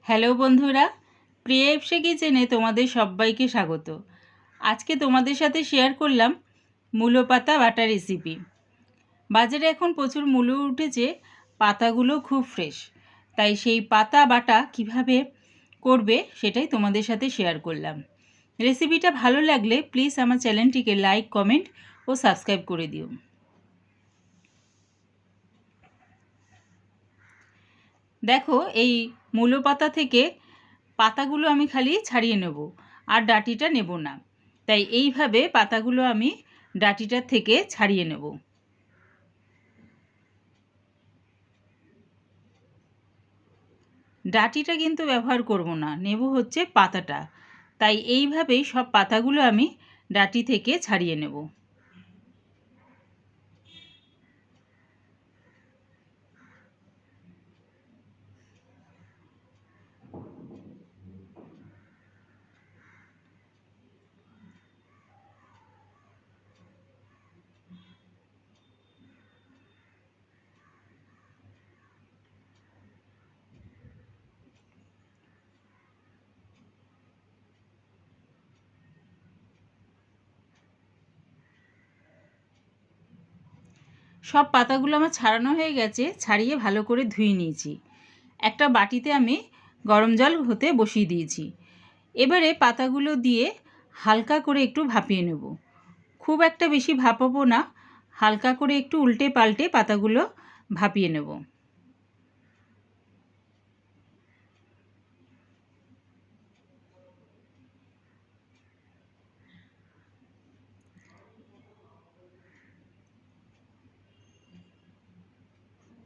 Hello বন্ধুরা, প্রিয়া ইপসা কিচেনে তোমাদের সবাইকে স্বাগত। আজকে তোমাদের সাথে শেয়ার করলাম মূলো পাতা বাটা রেসিপি। বাজারে এখন প্রচুর মূলো উঠেছে, পাতাগুলো খুব ফ্রেশ, তাই সেই পাতা বাটা কিভাবে করবে সেটাই তোমাদের সাথে শেয়ার করলাম। রেসিপিটা ভালো লাগলে প্লিজ আমার চ্যানেলটিকে লাইক, কমেন্ট ও সাবস্ক্রাইব করে দিও। দেখো, এই মূলো পাতা থেকে পাতাগুলো আমি খালি ছাড়িয়ে নেব, আর ডাঁটিটা নেব না। তাই এইভাবে পাতাগুলো আমি ডাঁটিটার থেকে ছাড়িয়ে নেব। ডাঁটিটা কিন্তু ব্যবহার করব না, নেব হচ্ছে পাতাটা। তাই এইভাবেই সব পাতাগুলো আমি ডাঁটি থেকে ছাড়িয়ে নেব। সব পাতাগুলো আমার ছাড়ানো হয়ে গেছে, ছাড়িয়ে ভালো করে ধুয়ে নিয়েছি। একটা বাটিতে আমি গরম জল হতে বসিয়ে দিয়েছি। এবারে পাতাগুলো দিয়ে হালকা করে একটু ভাপিয়ে নেব। খুব একটা বেশি ভাপাবো না, হালকা করে একটু উল্টে পাল্টে পাতাগুলো ভাপিয়ে নেব।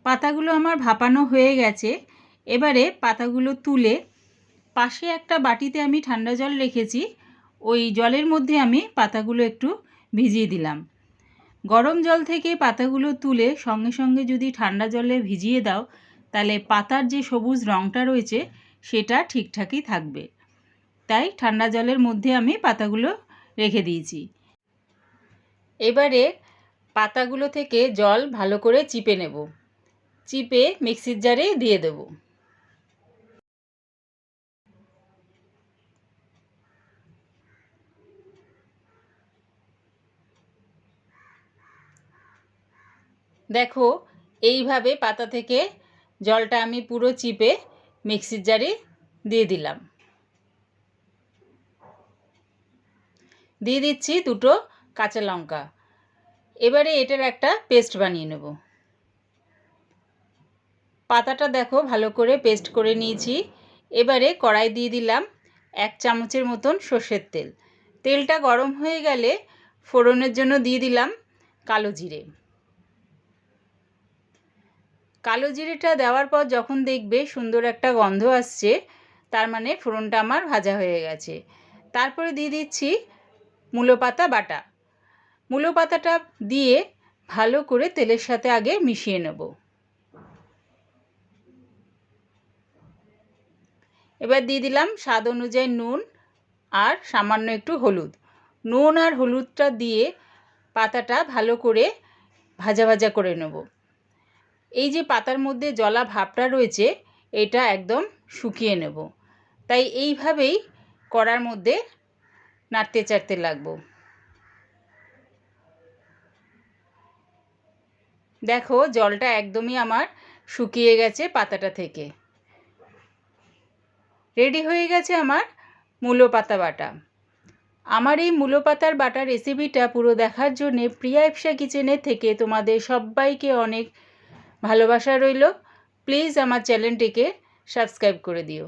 পাতাগুলো আমার ভাপানো হয়ে গেছে। এবারে পাতাগুলো তুলে পাশে একটা বাটিতে আমি ঠান্ডা জল রেখেছি, ওই জলের মধ্যে আমি পাতাগুলো একটু ভিজিয়ে দিলাম। গরম জল থেকে পাতাগুলো তুলে সঙ্গে সঙ্গে যদি ঠান্ডা জলে ভিজিয়ে দাও, তাহলে পাতার যে সবুজ রঙটা রয়েছে সেটা ঠিকঠাকই থাকবে। তাই ঠান্ডা জলের মধ্যে আমি পাতাগুলো রেখে দিয়েছি। এবারে পাতাগুলো থেকে জল ভালো করে চিপে নেব, চিপে মিক্সির জারে দিয়ে দেব। দেখো, এইভাবে পাতা থেকে জলটা আমি পুরো চিপে মিক্সির জারে দিয়ে দিলাম। দিয়ে দিচ্ছি দুটো কাঁচা লঙ্কা। এবারে এটার একটা পেস্ট বানিয়ে নেব। পাতাটা দেখো ভালো করে পেস্ট করে নিয়েছি। এবারে কড়াই দিয়ে দিলাম 1 চামচের মতন সর্ষের তেল। তেলটা গরম হয়ে গেলে ফোড়নের জন্য দিয়ে দিলাম কালো জিরে। কালো জিরেটা দেওয়ার পর যখন দেখবে সুন্দর একটা গন্ধ আসছে, তার মানে ফোড়নটা আমার ভাজা হয়ে গেছে। তারপরে দিয়ে দিচ্ছি মূলো পাতা বাটা। মূলো পাতাটা দিয়ে ভালো করে তেলের সাথে আগে মিশিয়ে নেব। এবার দিয়ে দিলাম স্বাদ অনুযায়ী নুন আর সামান্য একটু হলুদ। নুন আর হলুদটা দিয়ে পাতাটা ভালো করে ভাজা ভাজা করে নেব। এই যে পাতার মধ্যে জলা ভাবটা রয়েছে, এটা একদম শুকিয়ে নেব। তাই এইভাবেই কড়ার মধ্যে নাড়তে চাড়তে লাগবো। দেখো, জলটা একদমই আমার শুকিয়ে গেছে পাতাটা থেকে। রেডি হয়ে গেছে আমার মূলো পাতা বাটা। আমার এই মূলো পাতার বাটা রেসিপিটা পুরো দেখার জন্যে প্রিয়া ইপসা কিচেনের থেকে তোমাদের সবাইকে অনেক ভালোবাসা রইল। প্লিজ আমার চ্যানেলটিকে সাবস্ক্রাইব করে দিও।